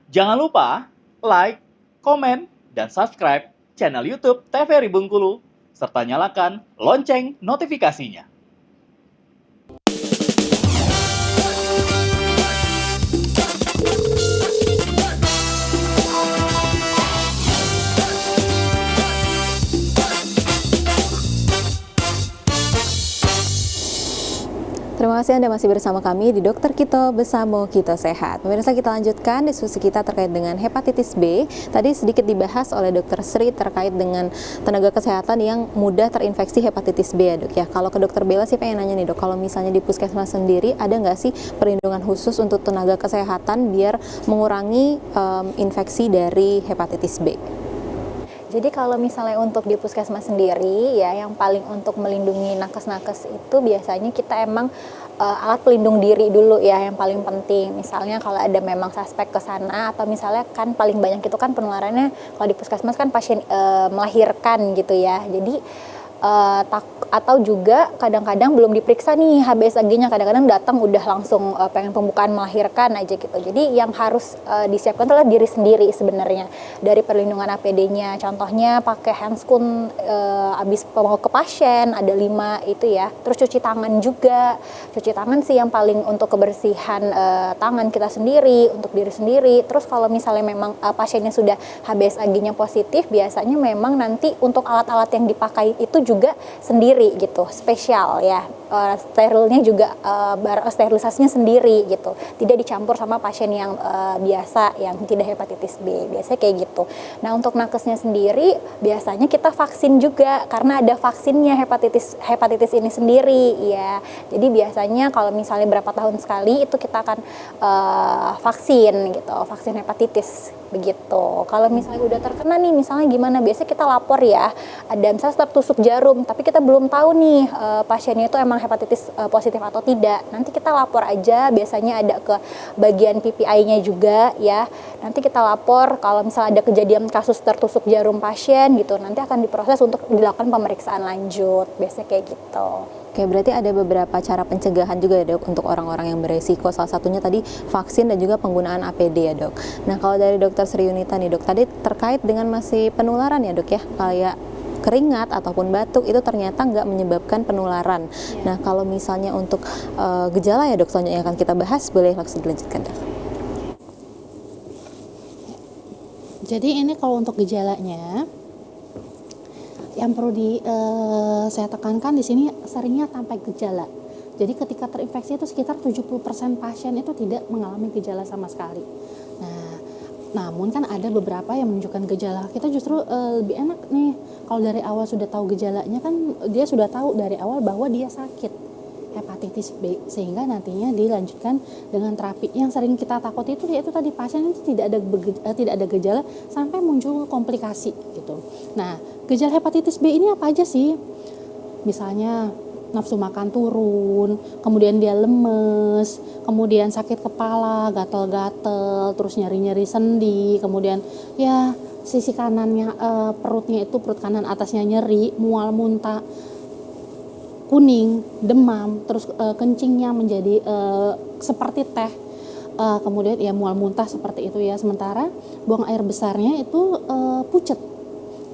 Jangan lupa like, komen, dan subscribe channel YouTube TVRI Bengkulu, serta nyalakan lonceng notifikasinya. Terima kasih Anda masih bersama kami di Dokter Kito Besamo Kito Sehat. Pemirsa, kita lanjutkan diskusi kita terkait dengan hepatitis B. Tadi sedikit dibahas oleh Dokter Sri terkait dengan tenaga kesehatan yang mudah terinfeksi hepatitis B ya dok ya. Kalau ke Dokter Bella sih pengen nanya nih dok, kalau misalnya di puskesmas sendiri ada nggak sih perlindungan khusus untuk tenaga kesehatan biar mengurangi infeksi dari hepatitis B? Jadi kalau misalnya untuk di puskesmas sendiri ya, yang paling untuk melindungi nakes-nakes itu biasanya kita emang alat pelindung diri dulu ya yang paling penting. Misalnya kalau ada memang suspek ke sana, atau misalnya kan paling banyak itu kan penularannya kalau di puskesmas kan pasien melahirkan gitu ya. Jadi atau juga kadang-kadang belum diperiksa nih HbSAg-nya, kadang-kadang datang udah langsung pengen pembukaan melahirkan aja gitu. Jadi yang harus disiapkan adalah diri sendiri sebenarnya dari perlindungan APD-nya. Contohnya pakai handscoon habis mau ke pasien ada 5 itu ya. Terus cuci tangan juga. Cuci tangan sih yang paling untuk kebersihan tangan kita sendiri, untuk diri sendiri. Terus kalau misalnya memang pasiennya sudah HbSAg-nya positif, biasanya memang nanti untuk alat-alat yang dipakai itu juga sendiri gitu, spesial ya, sterilnya juga sterilisasinya sendiri gitu, tidak dicampur sama pasien yang biasa yang tidak hepatitis B, biasanya kayak gitu. Nah untuk nakesnya sendiri biasanya kita vaksin juga karena ada vaksinnya hepatitis ini sendiri ya. Jadi biasanya kalau misalnya berapa tahun sekali itu kita akan vaksin gitu, vaksin hepatitis begitu. Kalau misalnya udah terkena nih, misalnya gimana? Biasanya kita lapor ya, ada misalnya tertusuk jarum, tapi kita belum tahu nih pasiennya itu emang hepatitis positif atau tidak. Nanti kita lapor aja, biasanya ada ke bagian PPI-nya juga ya. Nanti kita lapor kalau misalnya ada kejadian kasus tertusuk jarum pasien gitu, nanti akan diproses untuk dilakukan pemeriksaan lanjut. Biasanya kayak gitu. Oke, berarti ada beberapa cara pencegahan juga ya dok untuk orang-orang yang beresiko. Salah satunya tadi vaksin dan juga penggunaan APD ya dok. Nah kalau dari dokter Sri Yunita nih dok, tadi terkait dengan masih penularan ya dok ya, kayak keringat ataupun batuk itu ternyata nggak menyebabkan penularan. Nah kalau misalnya untuk gejala ya dok, selanjutnya akan kita bahas, boleh langsung dilanjutkan dok. Jadi ini kalau untuk gejalanya, yang perlu saya tekankan di sini seringnya tanpa gejala. Jadi ketika terinfeksi itu sekitar 70% pasien itu tidak mengalami gejala sama sekali. Nah, namun kan ada beberapa yang menunjukkan gejala. Kita justru lebih enak nih kalau dari awal sudah tahu gejalanya, kan dia sudah tahu dari awal bahwa dia sakit hepatitis B, sehingga nantinya dilanjutkan dengan terapi. Yang sering kita takuti itu yaitu tadi pasien itu tidak ada gejala sampai muncul komplikasi gitu. Nah, gejala hepatitis B ini apa aja sih? Misalnya nafsu makan turun, kemudian dia lemes, kemudian sakit kepala, gatal-gatal, terus nyeri-nyeri sendi, kemudian ya sisi kanannya perutnya itu perut kanan atasnya nyeri, mual muntah, kuning, demam, terus kencingnya menjadi seperti teh, kemudian ya mual muntah seperti itu ya. Sementara buang air besarnya itu pucet.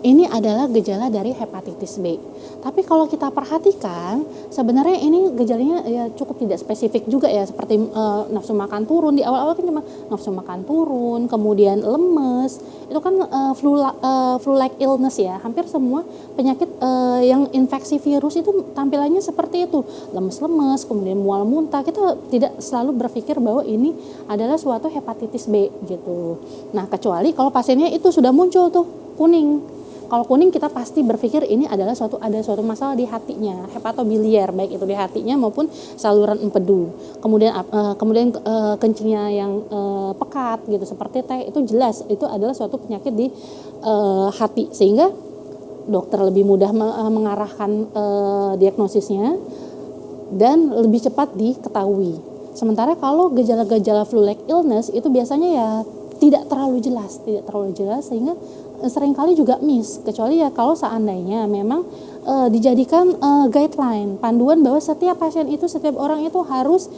Ini adalah gejala dari hepatitis B. Tapi kalau kita perhatikan, sebenarnya ini gejalanya ya cukup tidak spesifik juga ya, seperti nafsu makan turun. Di awal-awal kan cuma nafsu makan turun, kemudian lemes. Itu kan flu-like illness ya. Hampir semua penyakit yang infeksi virus itu tampilannya seperti itu. Lemes-lemes, kemudian mual muntah. Kita tidak selalu berpikir bahwa ini adalah suatu hepatitis B gitu. Nah, kecuali kalau pasiennya itu sudah muncul tuh kuning. Kalau kuning kita pasti berpikir ini adalah ada suatu masalah di hatinya, hepatobiliar, baik itu di hatinya maupun saluran empedu. Kemudian kencingnya yang pekat gitu seperti teh, itu jelas itu adalah suatu penyakit di hati, sehingga dokter lebih mudah mengarahkan diagnosisnya dan lebih cepat diketahui. Sementara kalau gejala-gejala flu-like illness itu biasanya ya tidak terlalu jelas sehingga seringkali juga miss, kecuali ya kalau seandainya memang dijadikan guideline, panduan bahwa setiap pasien itu, setiap orang itu harus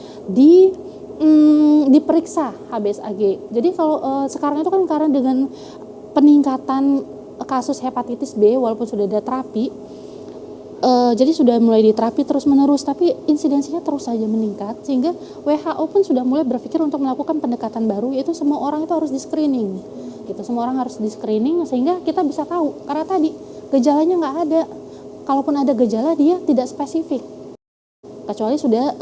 diperiksa HBsAg. Jadi kalau sekarang itu kan karena dengan peningkatan kasus hepatitis B walaupun sudah ada terapi, jadi sudah mulai diterapi terus menerus, tapi insidensinya terus saja meningkat, sehingga WHO pun sudah mulai berpikir untuk melakukan pendekatan baru, yaitu semua orang itu harus di screening gitu. Semua orang harus di screening sehingga kita bisa tahu, karena tadi gejalanya nggak ada, kalaupun ada gejala dia tidak spesifik, kecuali sudah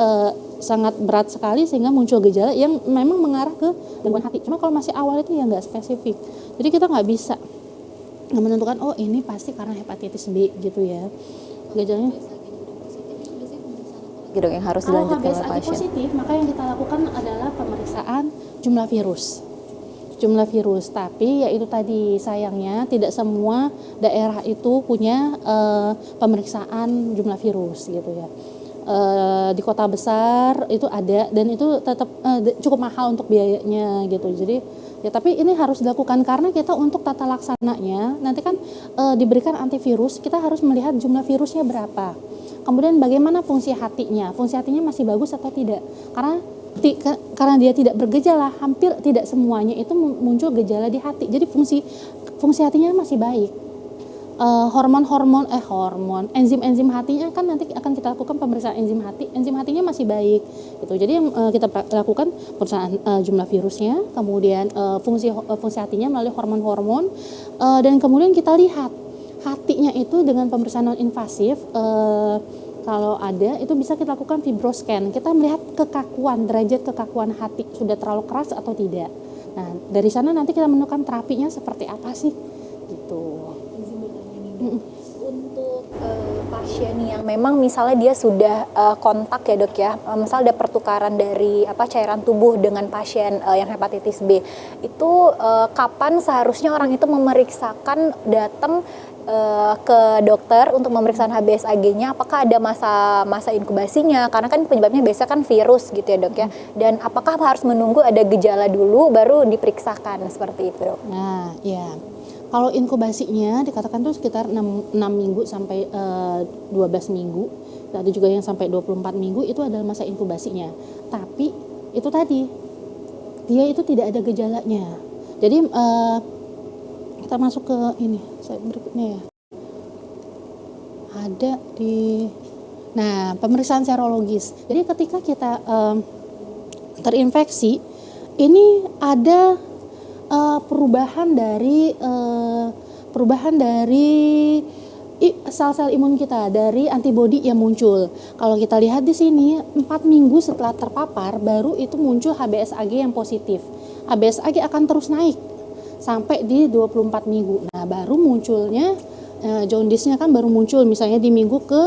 sangat berat sekali sehingga muncul gejala yang memang mengarah ke gangguan hati. Cuma kalau masih awal itu ya nggak spesifik, jadi kita nggak bisa menentukan oh ini pasti karena hepatitis B gitu ya. Gejalanya gitu yang harus kalau dilanjutkan oleh HBsAg pasien. positif, maka yang kita lakukan adalah pemeriksaan jumlah virus. Tapi ya itu tadi, sayangnya tidak semua daerah itu punya pemeriksaan jumlah virus gitu ya. Di kota besar itu ada, dan itu tetap cukup mahal untuk biayanya gitu. Jadi ya, tapi ini harus dilakukan karena kita untuk tata laksananya nanti kan diberikan antivirus, kita harus melihat jumlah virusnya berapa. Kemudian bagaimana fungsi hatinya masih bagus atau tidak. Karena dia tidak bergejala, hampir tidak semuanya itu muncul gejala di hati. Jadi fungsi hatinya masih baik. Enzim hatinya kan nanti akan kita lakukan pemeriksaan enzim hatinya masih baik gitu. Jadi yang kita lakukan pemeriksaan jumlah virusnya, kemudian fungsi hatinya melalui hormon dan kemudian kita lihat hatinya itu dengan pemeriksaan non invasif. Kalau ada itu bisa kita lakukan fibroscan, kita melihat derajat kekakuan hati sudah terlalu keras atau tidak. Nah dari sana nanti kita menentukan terapinya seperti apa sih gitu. Untuk pasien yang memang misalnya dia sudah kontak ya dok ya, misalnya ada pertukaran dari cairan tubuh dengan pasien yang hepatitis B, itu kapan seharusnya orang itu memeriksakan, datang ke dokter untuk pemeriksaan HBsAg-nya? Apakah ada masa inkubasinya? Karena kan penyebabnya biasa kan virus gitu ya dok ya. Dan apakah harus menunggu ada gejala dulu baru diperiksakan seperti itu dok? Nah ya. Kalau inkubasinya dikatakan tuh sekitar 6 minggu sampai 12 minggu. Ada juga yang sampai 24 minggu, itu adalah masa inkubasinya. Tapi itu tadi, dia itu tidak ada gejalanya. Jadi kita masuk ke ini, slide berikutnya ya. Ada di, pemeriksaan serologis. Jadi ketika kita terinfeksi, ini ada perubahan dari sel-sel imun kita, dari antibodi yang muncul. Kalau kita lihat di sini 4 minggu setelah terpapar baru itu muncul HBsAg yang positif. HBsAg akan terus naik sampai di 24 minggu. Nah, baru munculnya jaundice-nya kan baru muncul misalnya di minggu ke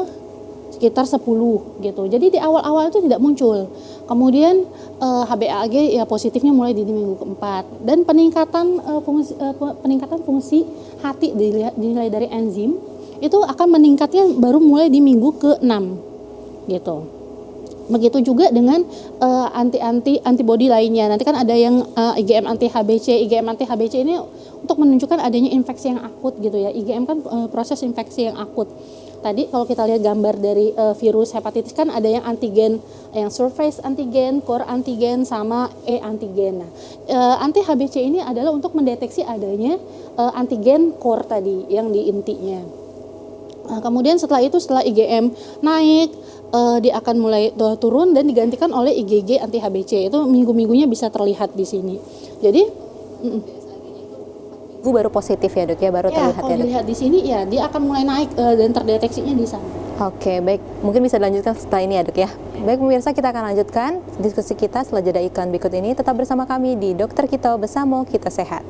sekitar 10 gitu. Jadi di awal-awal itu tidak muncul. Kemudian HBsAg ya positifnya mulai di minggu keempat, dan peningkatan fungsi hati dinilai dari enzim itu akan meningkatnya baru mulai di minggu ke-6 gitu. Begitu juga dengan antibodi lainnya. Nanti kan ada yang IgM anti HBC. IgM anti HBC ini untuk menunjukkan adanya infeksi yang akut gitu ya. IgM kan proses infeksi yang akut. Tadi kalau kita lihat gambar dari virus hepatitis kan ada yang antigen, yang surface antigen, core antigen, sama E antigen. Nah, anti HBC ini adalah untuk mendeteksi adanya antigen core tadi yang di intinya. Nah, kemudian setelah IgM naik, dia akan mulai turun dan digantikan oleh IgG anti HBC. Itu minggu-minggunya bisa terlihat di sini. Jadi Baru positif ya dok ya, baru terlihat kalau ya dok. dilihat di sini ya dia akan mulai naik dan terdeteksinya di sana. Oke, baik. Mungkin bisa dilanjutkan setelah ini ya dok ya. Baik pemirsa, kita akan lanjutkan diskusi kita setelah jeda iklan berikut ini. Tetap bersama kami di Dokter Kito Besamo Kita Sehat.